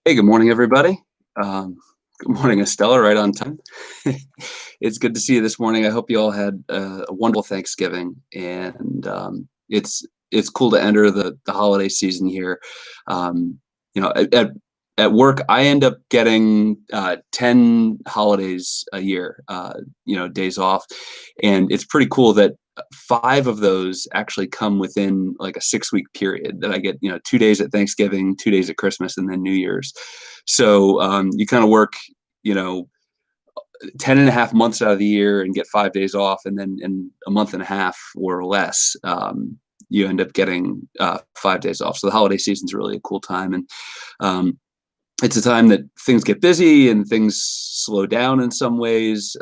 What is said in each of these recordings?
Hey, good morning, everybody. Um, Good morning, Estella, right on time. It's good to see you this morning. I hope you all had a wonderful Thanksgiving, and it's cool to enter the holiday season here. Um, at work, I end up getting 10 holidays a year, days off, and it's pretty cool that five of those actually come within like a 6 week period that I get, 2 days at Thanksgiving, 2 days at Christmas, and then New Year's. So you kind of work, you know, 10 and a half months out of the year and get 5 days off. And then in a month and a half or less, you end up getting 5 days off. So the holiday season is really a cool time. And um, it's a time that things get busy and things slow down in some ways,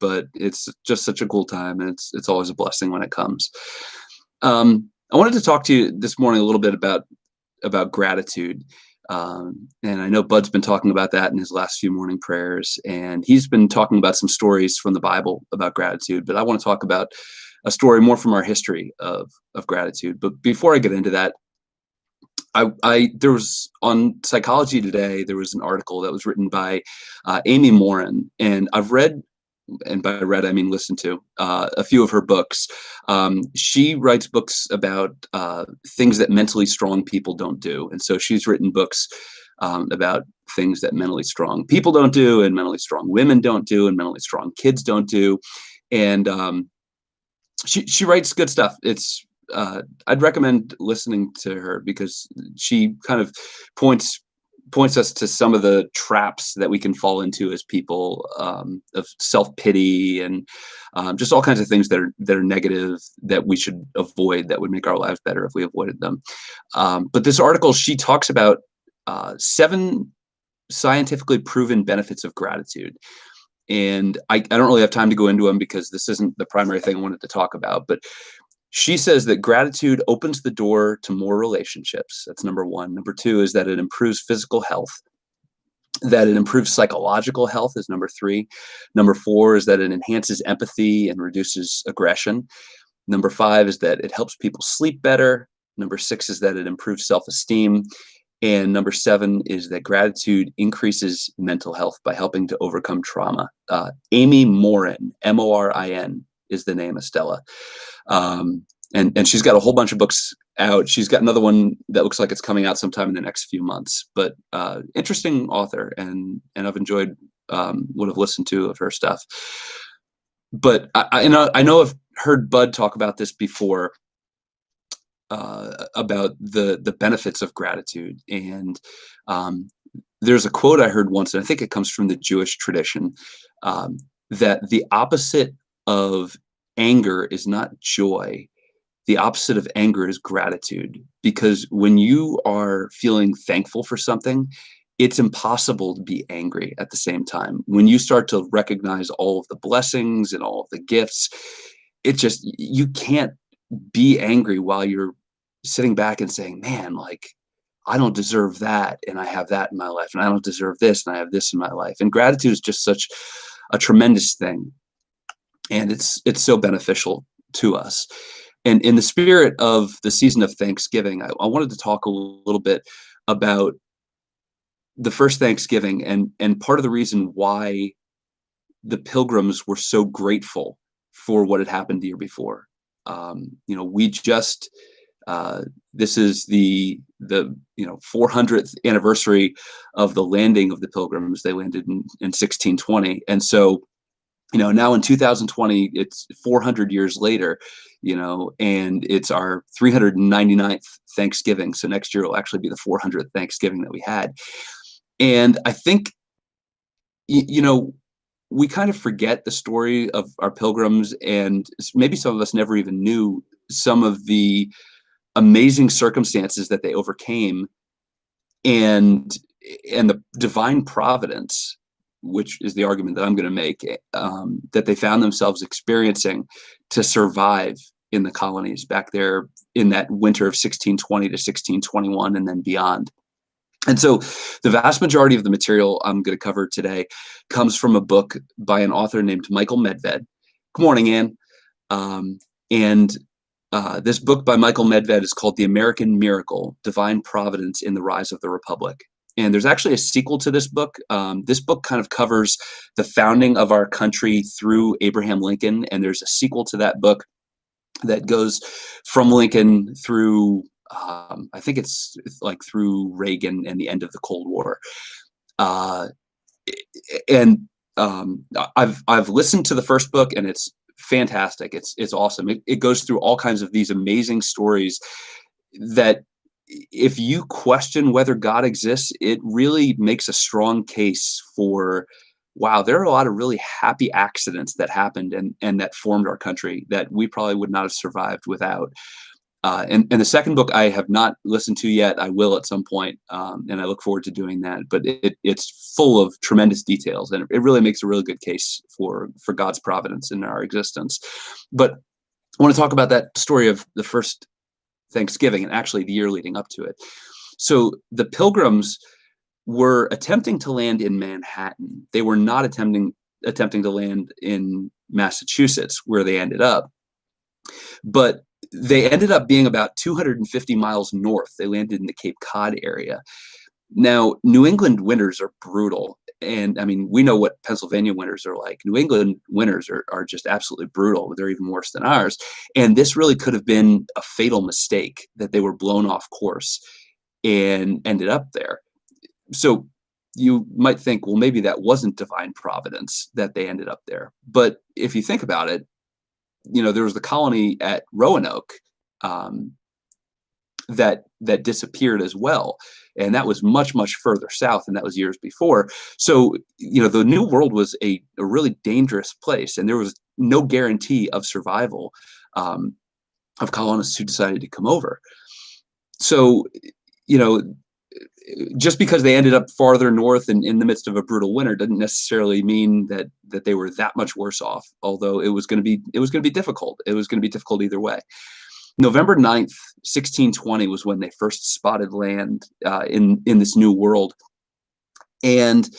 but it's just such a cool time, and it's always a blessing when it comes. I wanted to talk to you this morning a little bit about gratitude, and I know Bud's been talking about that in his last few morning prayers, and he's been talking about some stories from the Bible about gratitude. But I want to talk about a story more from our history of gratitude. But before I get into that, I there was on Psychology Today, there was an article that was written by Amy Morin, and I've read, and by read I mean listened to, a few of her books. She writes books about things that mentally strong people don't do, and so she's written books about things that mentally strong people don't do, and mentally strong women don't do, and mentally strong kids don't do, and she writes good stuff. I'd recommend listening to her because she kind of points points us to some of the traps that we can fall into as people, of self-pity and just all kinds of things that are negative that we should avoid, that would make our lives better if we avoided them. But this article, she talks about seven scientifically proven benefits of gratitude. And I don't really have time to go into them because this isn't the primary thing I wanted to talk about. But she says that gratitude opens the door to more relationships. That's number one. Number two is that it improves physical health, that it improves psychological health is number three. Number four is that it enhances empathy and reduces aggression. Number five is that it helps people sleep better. Number six is that it improves self-esteem. And number seven is that gratitude increases mental health by helping to overcome trauma. Amy Morin, Morin, is the name, Estella. And she's got a whole bunch of books out. She's got another one that looks like it's coming out sometime in the next few months. But interesting author, and I've enjoyed what I've listened to of her stuff. But I know I've heard Bud talk about this before, about the benefits of gratitude. And there's a quote I heard once, and I think it comes from the Jewish tradition, that the opposite of anger is not joy. The opposite of anger is gratitude. Because when you are feeling thankful for something, it's impossible to be angry at the same time. When you start to recognize all of the blessings and all of the gifts, you can't be angry while you're sitting back and saying, man, like, I don't deserve that, and I have that in my life, and I don't deserve this, and I have this in my life. And gratitude is just such a tremendous thing, and it's so beneficial to us. And in the spirit of the season of Thanksgiving, I wanted to talk a little bit about the first Thanksgiving, and part of the reason why the Pilgrims were so grateful for what had happened the year before. We just this is the 400th anniversary of the landing of the Pilgrims. They landed in 1620, and so now in 2020, it's 400 years later, and it's our 399th Thanksgiving. So next year will actually be the 400th Thanksgiving that we had. And I think, we kind of forget the story of our Pilgrims, and maybe some of us never even knew some of the amazing circumstances that they overcame, and the divine providence, which is the argument that I'm going to make, that they found themselves experiencing to survive in the colonies back there in that winter of 1620 to 1621 and then beyond. And so the vast majority of the material I'm going to cover today comes from a book by an author named Michael Medved. Good morning, Ann. And this book by Michael Medved is called The American Miracle: Divine Providence in the Rise of the Republic. and there's actually a sequel to this book. This book kind of covers the founding of our country through Abraham Lincoln, and there's a sequel to that book that goes from Lincoln through, I think it's like through Reagan and the end of the Cold War. Uh, and I've listened to the first book, and it's fantastic. It's awesome. It goes through all kinds of these amazing stories that, if you question whether God exists, it really makes a strong case for, wow, there are a lot of really happy accidents that happened and that formed our country that we probably would not have survived without. And the second book I have not listened to yet. I will at some point, and I look forward to doing that. But it's full of tremendous details, and it really makes a really good case for God's providence in our existence. But I want to talk about that story of the first Thanksgiving and actually the year leading up to it. So the Pilgrims were attempting to land in Manhattan. They were not attempting to land in Massachusetts, where they ended up. But they ended up being about 250 miles north. They landed in the Cape Cod area. Now, New England winters are brutal. And I mean, we know what Pennsylvania winters are like. New England winters are just absolutely brutal. They're even worse than ours. And this really could have been a fatal mistake, that they were blown off course and ended up there. So you might think, well, maybe that wasn't divine providence that they ended up there. But if you think about it, there was the colony at Roanoke, um, that disappeared as well, and that was much, much further south, and that was years before. So the New World was a really dangerous place, and there was no guarantee of survival, of colonists who decided to come over. So you know just because they ended up farther north and in the midst of a brutal winter didn't necessarily mean that they were that much worse off, although it was going to be difficult. It was going to be difficult either way. November 9th, 1620 was when they first spotted land in this new world. And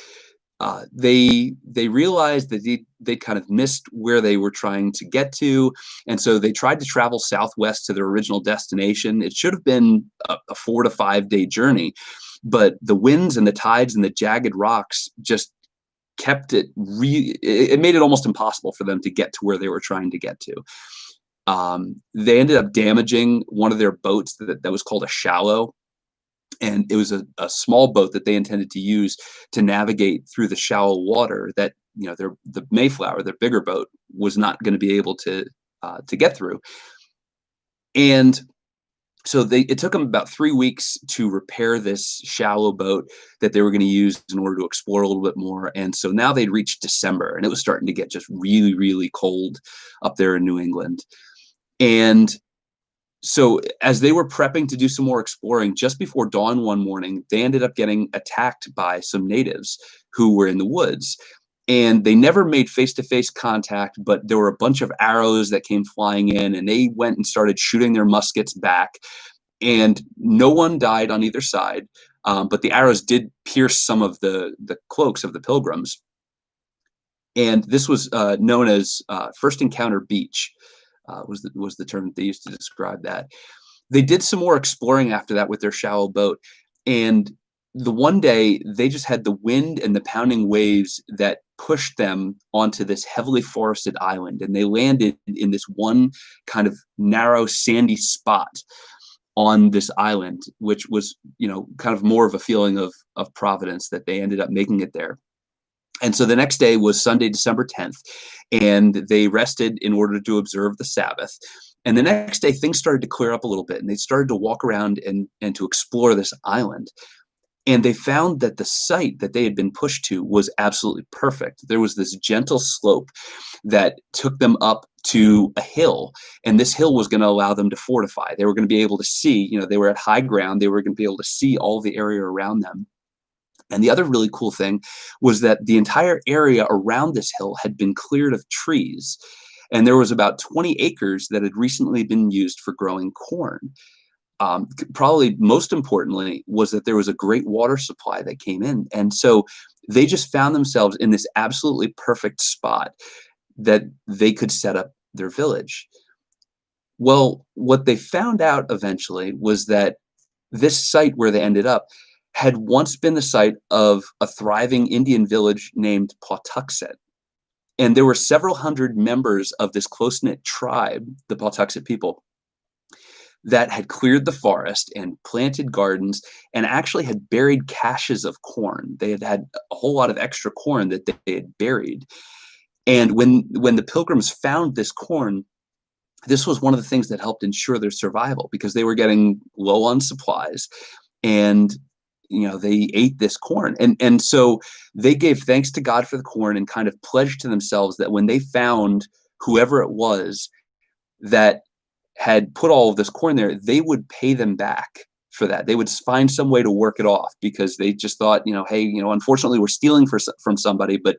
they realized that they kind of missed where they were trying to get to. And so they tried to travel southwest to their original destination. It should have been a 4 to 5 day journey, but the winds and the tides and the jagged rocks just kept it it made it almost impossible for them to get to where they were trying to get to. They ended up damaging one of their boats that was called a shallow. And it was a small boat that they intended to use to navigate through the shallow water that, the Mayflower, their bigger boat, was not going to be able to get through. And so it took them about 3 weeks to repair this shallow boat that they were going to use in order to explore a little bit more. And so now they'd reached December, and it was starting to get just really, really cold up there in New England. And so as they were prepping to do some more exploring, just before dawn one morning, they ended up getting attacked by some natives who were in the woods. And they never made face-to-face contact, but there were a bunch of arrows that came flying in, and they went and started shooting their muskets back. And no one died on either side, but the arrows did pierce some of the cloaks of the Pilgrims. And this was known as First Encounter Beach. Was the term that they used to describe that. They did some more exploring after that with their shallow boat, and the one day they just had the wind and the pounding waves that pushed them onto this heavily forested island, and they landed in this one kind of narrow sandy spot on this island, which was kind of more of a feeling of providence that they ended up making it there. And so the next day was Sunday, December 10th, and they rested in order to observe the Sabbath. And the next day, things started to clear up a little bit, and they started to walk around and to explore this island. And they found that the site that they had been pushed to was absolutely perfect. There was this gentle slope that took them up to a hill, and this hill was going to allow them to fortify. They were going to be able to see, they were at high ground. They were going to be able to see all the area around them. And the other really cool thing was that the entire area around this hill had been cleared of trees. And there was about 20 acres that had recently been used for growing corn. Probably most importantly was that there was a great water supply that came in. And so they just found themselves in this absolutely perfect spot that they could set up their village. Well, what they found out eventually was that this site where they ended up had once been the site of a thriving Indian village named Pawtuxet. And there were several hundred members of this close-knit tribe, the Pawtuxet people, that had cleared the forest and planted gardens and actually had buried caches of corn. They had had a whole lot of extra corn that they had buried. And when the Pilgrims found this corn, this was one of the things that helped ensure their survival because they were getting low on supplies, and they ate this corn, and so they gave thanks to God for the corn and kind of pledged to themselves that when they found whoever it was that had put all of this corn there, they would pay them back for that. They would find some way to work it off because they just thought, hey, unfortunately we're stealing from somebody, but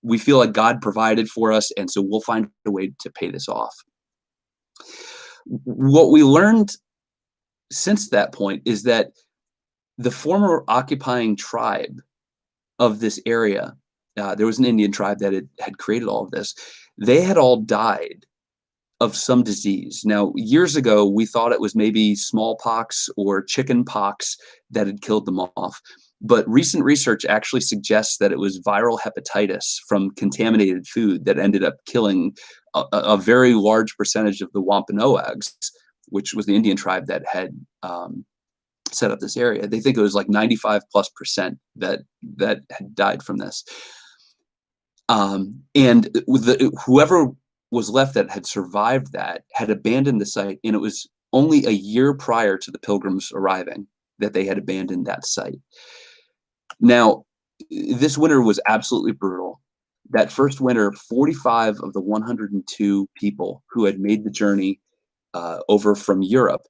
we feel like God provided for us, and so we'll find a way to pay this off. What we learned since that point is that the former occupying tribe of this area, there was an Indian tribe that had created all of this. They had all died of some disease. Now, years ago, we thought it was maybe smallpox or chicken pox that had killed them off. But recent research actually suggests that it was viral hepatitis from contaminated food that ended up killing a very large percentage of the Wampanoags, which was the Indian tribe that had set up this area. They think it was like 95+% that had died from this. And whoever was left that had survived that had abandoned the site, and it was only a year prior to the Pilgrims arriving that they had abandoned that site. Now, this winter was absolutely brutal. That first winter, 45 of the 102 people who had made the journey over from Europe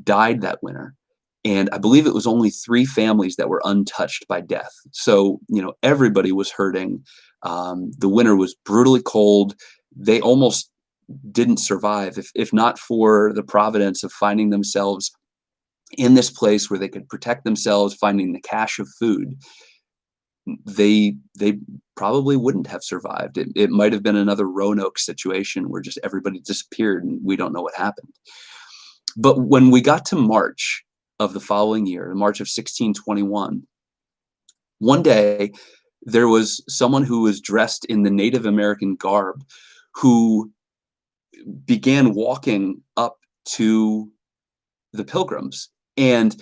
died that winter. And I believe it was only 3 families that were untouched by death. So, everybody was hurting. The winter was brutally cold. They almost didn't survive if not for the providence of finding themselves in this place where they could protect themselves, finding the cache of food. They probably wouldn't have survived. It might have been another Roanoke situation where just everybody disappeared and we don't know what happened. But when we got to March of the following year, March of 1621, one day there was someone who was dressed in the Native American garb who began walking up to the Pilgrims, and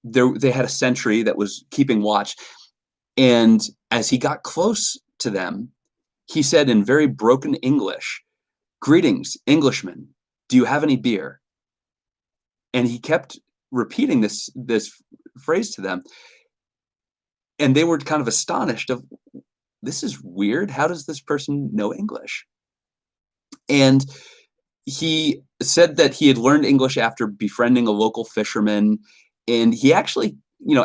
they had a sentry that was keeping watch. And as he got close to them, he said in very broken English, "Greetings, Englishmen. Do you have any beer?" And he kept repeating this phrase to them, and they were kind of astonished of, this is weird. How does this person know English? And he said that he had learned English after befriending a local fisherman. And he actually,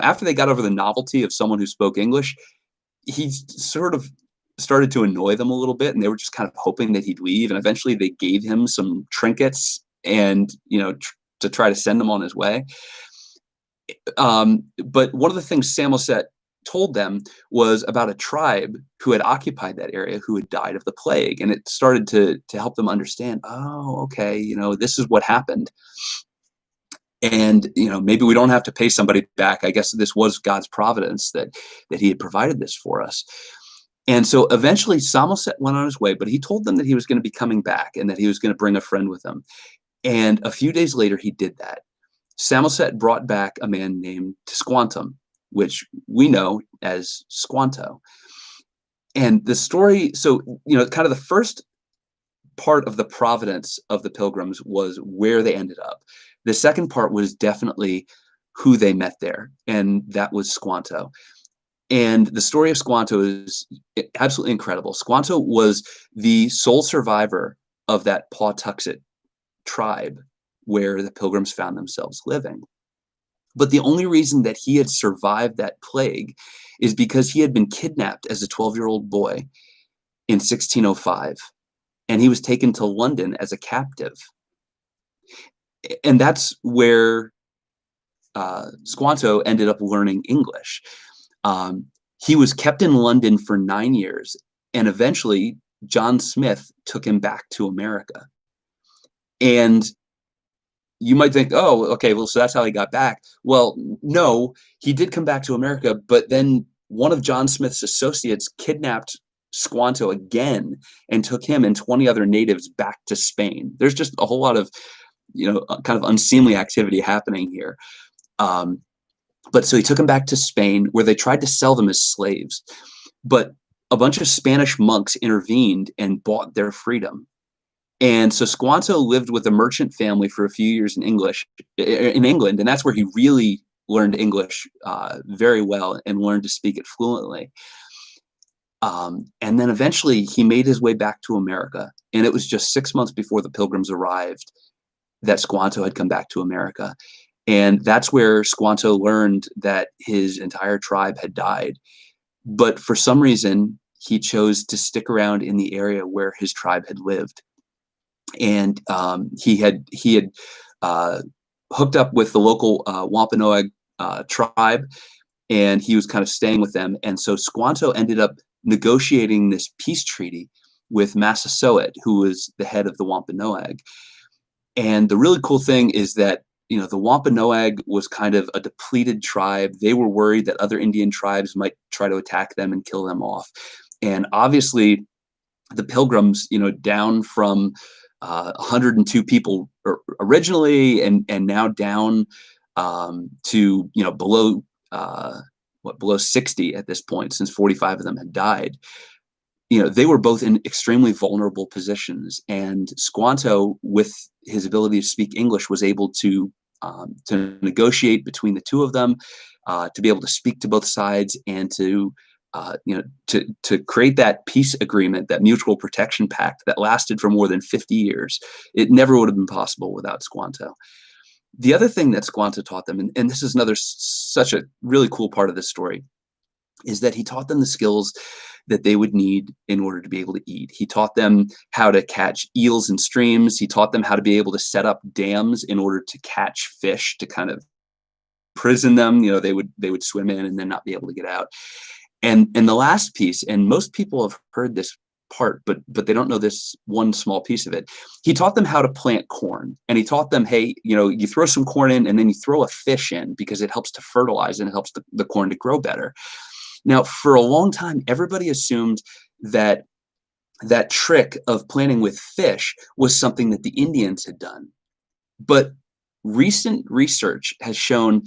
after they got over the novelty of someone who spoke English, he sort of started to annoy them a little bit, and they were just kind of hoping that he'd leave. And eventually they gave him some trinkets and, to try to send him on his way. But one of the things Samoset told them was about a tribe who had occupied that area who had died of the plague, and it started to help them understand, oh, okay, this is what happened. And maybe we don't have to pay somebody back. I guess this was God's providence that he had provided this for us. And so eventually Samoset went on his way, but he told them that he was going to be coming back and that he was going to bring a friend with him. And a few days later he did that. Samoset brought back a man named Tisquantum, which we know as Squanto. And the story, so, kind of the first part of the providence of the Pilgrims was where they ended up. The second part was definitely who they met there, and that was Squanto. And the story of Squanto is absolutely incredible. Squanto was the sole survivor of that Pawtuxet tribe where the Pilgrims found themselves living. But the only reason that he had survived that plague is because he had been kidnapped as a 12-year-old boy in 1605, and he was taken to London as a captive. And that's where Squanto ended up learning English. He was kept in London for 9 years, and eventually John Smith took him back to America. And you might think, oh, okay, well, so that's how he got back. Well, no, he did come back to America, but then one of John Smith's associates kidnapped Squanto again and took him and 20 other natives back to Spain. There's just a whole lot of, kind of unseemly activity happening here. Um, but so he took him back to Spain, where they tried to sell them as slaves. But a bunch of Spanish monks intervened and bought their freedom. And so Squanto lived with a merchant family for a few years in England, and that's where he really learned English very well and learned to speak it fluently. And then eventually he made his way back to America, and it was just 6 months before the Pilgrims arrived that Squanto had come back to America. And that's where Squanto learned that his entire tribe had died. But for some reason, he chose to stick around in the area where his tribe had lived. And he had hooked up with the local Wampanoag tribe, and he was kind of staying with them. And so Squanto ended up negotiating this peace treaty with Massasoit, who was the head of the Wampanoag. And the really cool thing is that, the Wampanoag was kind of a depleted tribe. They were worried that other Indian tribes might try to attack them and kill them off. And obviously, the Pilgrims, down from 102 people originally, and now down to below below 60 at this point, since 45 of them had died. They were both in extremely vulnerable positions, and Squanto, with his ability to speak English, was able to negotiate between the two of them, to be able to speak to both sides, and to create that peace agreement, that mutual protection pact that lasted for more than 50 years. It never would have been possible without Squanto. The other thing that Squanto taught them, and this is another such a really cool part of this story, is that he taught them the skills that they would need in order to be able to eat. He taught them how to catch eels in streams. He taught them how to be able to set up dams in order to catch fish, to kind of prison them. They would swim in and then not be able to get out. And the last piece, and most people have heard this part, but they don't know this one small piece of it. He taught them how to plant corn, and he taught them, hey, you throw some corn in and then you throw a fish in, because it helps to fertilize and it helps the corn to grow better. Now, for a long time, everybody assumed that that trick of planting with fish was something that the Indians had done. But recent research has shown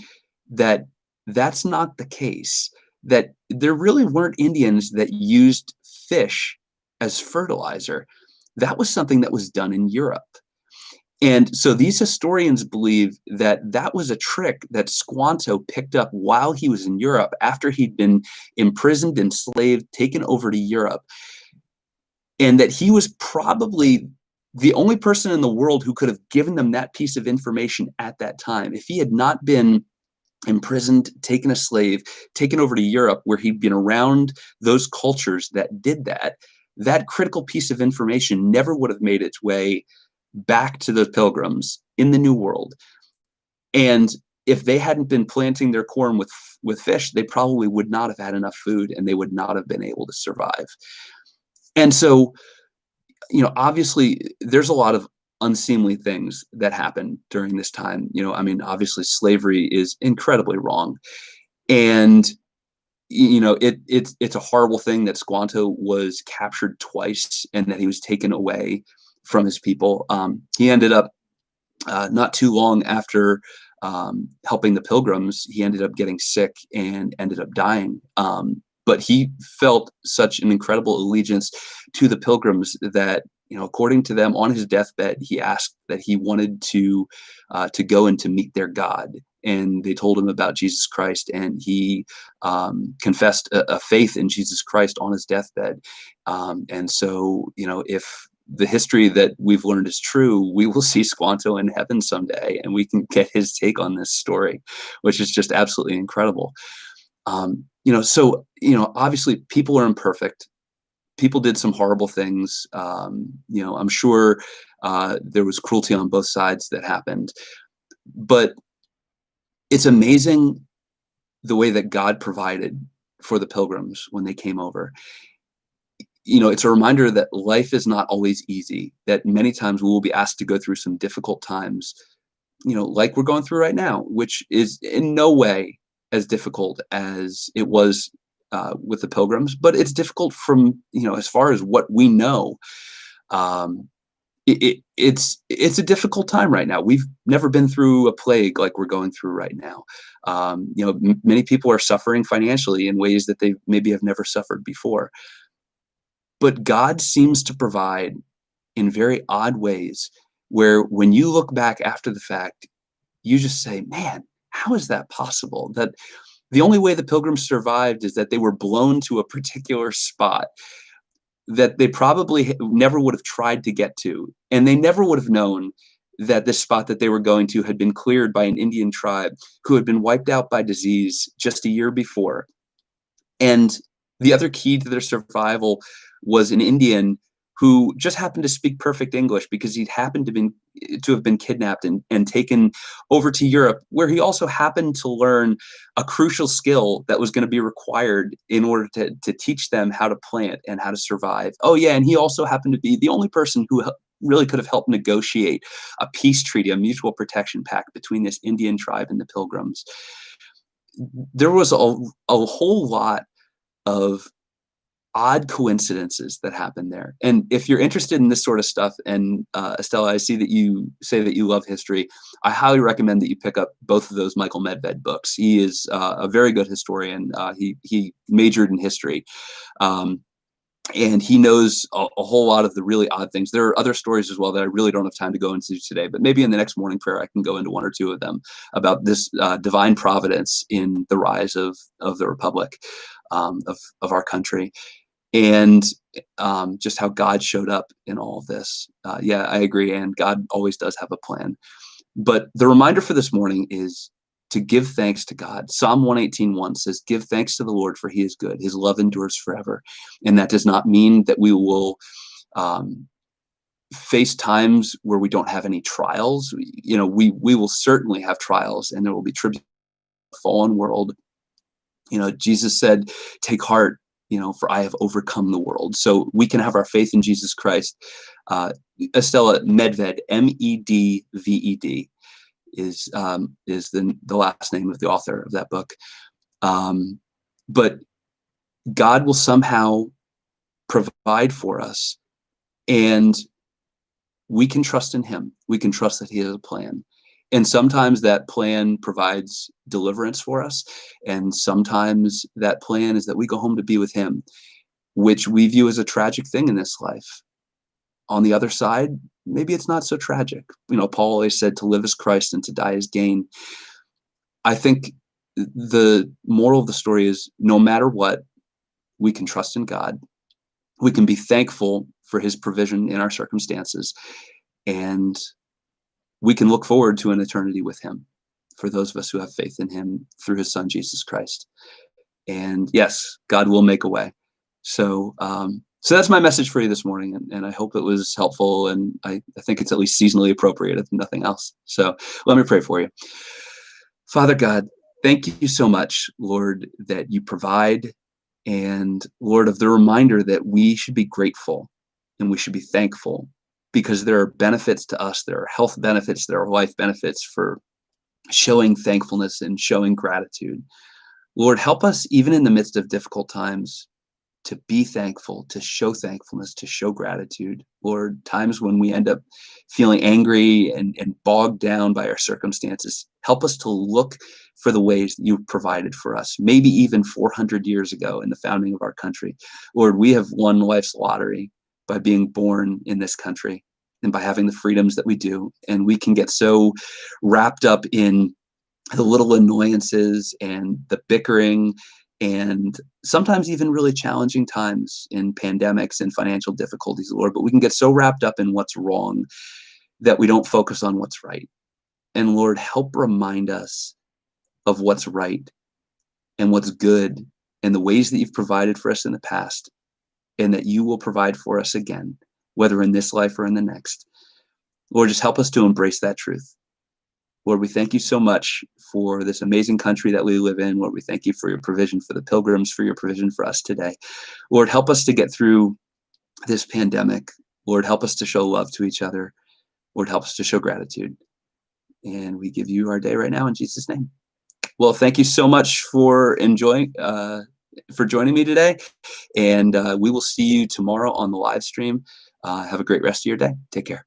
that that's not the case, that there really weren't Indians that used fish as fertilizer. That was something that was done in Europe. And so these historians believe that that was a trick that Squanto picked up while he was in Europe, after he'd been imprisoned, enslaved, taken over to Europe, and that he was probably the only person in the world who could have given them that piece of information at that time. If he had not been imprisoned, taken a slave, taken over to Europe, where he'd been around those cultures that did that, that critical piece of information never would have made its way back to the Pilgrims in the New World. And if they hadn't been planting their corn with fish, they probably would not have had enough food, and they would not have been able to survive. And so, obviously, there's a lot of unseemly things that happen during this time. Obviously, slavery is incredibly wrong, and it's a horrible thing that Squanto was captured twice and that he was taken away from his people. He ended up, not too long after helping the Pilgrims, he ended up getting sick and ended up dying. But he felt such an incredible allegiance to the Pilgrims that, according to them, on his deathbed, he asked that he wanted to go and to meet their God. And they told him about Jesus Christ, and he confessed a faith in Jesus Christ on his deathbed. And so, if the history that we've learned is true, we will see Squanto in heaven someday, and we can get his take on this story, which is just absolutely incredible. Obviously, people are imperfect. People did some horrible things. I'm sure there was cruelty on both sides that happened, but it's amazing the way that God provided for the Pilgrims when they came over. It's a reminder that life is not always easy, that many times we will be asked to go through some difficult times like we're going through right now, which is in no way as difficult as it was with the Pilgrims, but it's difficult from, as far as what we know. Um, it's a difficult time right now. We've never been through a plague like we're going through right now. Many people are suffering financially in ways that they maybe have never suffered before. But God seems to provide in very odd ways where when you look back after the fact, you just say, man, how is that possible? That the only way the Pilgrims survived is that they were blown to a particular spot that they probably never would have tried to get to. And they never would have known that this spot that they were going to had been cleared by an Indian tribe who had been wiped out by disease just a year before. And the other key to their survival was an Indian who just happened to speak perfect English because he'd happened to have been kidnapped and taken over to Europe, where he also happened to learn a crucial skill that was going to be required in order to teach them how to plant and how to survive. Oh yeah, and he also happened to be the only person who really could have helped negotiate a peace treaty, a mutual protection pact between this Indian tribe and the Pilgrims. There was a whole lot of odd coincidences that happen there. And if you're interested in this sort of stuff, and Estella, I see that you say that you love history, I highly recommend that you pick up both of those Michael Medved books. He is a very good historian. He majored in history. And he knows a whole lot of the really odd things. There are other stories as well that I really don't have time to go into today, but maybe in the next morning prayer, I can go into one or two of them about this divine providence in the rise of the Republic, of our country. And just how God showed up in all of this. Yeah, I agree. And God always does have a plan. But the reminder for this morning is to give thanks to God. Psalm 118:1 says, give thanks to the Lord, for he is good. His love endures forever. And that does not mean that we will face times where we don't have any trials. We will certainly have trials, and there will be tribulation in a fallen world. Jesus said, take heart, for I have overcome the world. So we can have our faith in Jesus Christ. Estella Medved, Medved, is the last name of the author of that book. But God will somehow provide for us, and we can trust in him. We can trust that he has a plan. And sometimes that plan provides deliverance for us. And sometimes that plan is that we go home to be with him, which we view as a tragic thing in this life. On the other side, maybe it's not so tragic. Paul always said to live as Christ and to die as gain. I think the moral of the story is no matter what, we can trust in God. We can be thankful for his provision in our circumstances. And we can look forward to an eternity with him for those of us who have faith in him through his son, Jesus Christ. And yes, God will make a way. So that's my message for you this morning. And I hope it was helpful. And I think it's at least seasonally appropriate, if nothing else. So let me pray for you. Father God, thank you so much, Lord, that you provide. And Lord, of the reminder that we should be grateful and we should be thankful, because there are benefits to us. There are health benefits, there are life benefits for showing thankfulness and showing gratitude. Lord, help us even in the midst of difficult times to be thankful, to show thankfulness, to show gratitude. Lord, times when we end up feeling angry and bogged down by our circumstances, help us to look for the ways that you've provided for us, maybe even 400 years ago in the founding of our country. Lord, we have won life's lottery by being born in this country and by having the freedoms that we do. And we can get so wrapped up in the little annoyances and the bickering and sometimes even really challenging times in pandemics and financial difficulties, Lord. But we can get so wrapped up in what's wrong that we don't focus on what's right. And Lord, help remind us of what's right and what's good and the ways that you've provided for us in the past, and that you will provide for us again, whether in this life or in the next. Lord, just help us to embrace that truth. Lord, we thank you so much for this amazing country that we live in. Lord, we thank you for your provision for the Pilgrims, for your provision for us today. Lord, help us to get through this pandemic. Lord, help us to show love to each other. Lord, help us to show gratitude. And we give you our day right now in Jesus' name. Well, thank you so much for for joining me today. And we will see you tomorrow on the live stream. Have a great rest of your day. Take care.